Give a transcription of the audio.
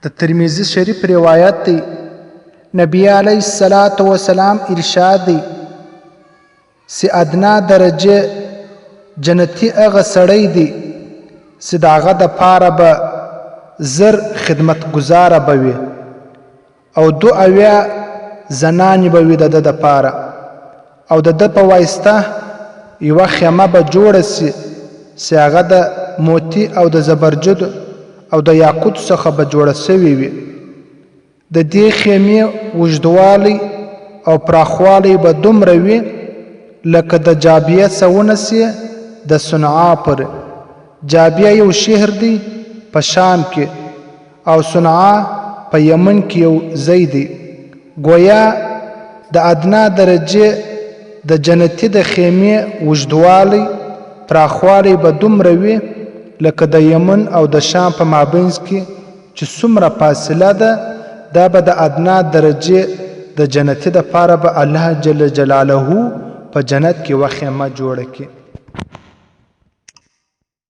د ترمذی شریف روایت دی، نبی علیه الصلاة والسلام ارشاد دی چې ادنا درجه جنتی هغه سړی دی چې د هغه دپاره به زر خدمتګزاره به وي او 2 زنانې به وي د ده دپاره، او د ده په واسطه یوه خیمه به جوړه سي چې هغه د موتی او د زبرجد او د یاقوت څخه به جوړه سوې وي. د دې خیمې اوږدوالی او پراخوالی به دومره وي لکه د جابیه څه ونسي د صنعا پورې. جابیه یو شهر دی په شام کې او صنعا په یمن کې یو ځای دی. گویا د ادنا درجه د جنتی د خیمې اوږدوالی پراخوالی به دومره وي لکه د یمن او د شام په مابینځ کې چې څومره فاصله ده، دا به د ادنا درجه د جنتی دپاره به الله جل جلاله په جنت کې یوه خیمه جوړه کړي.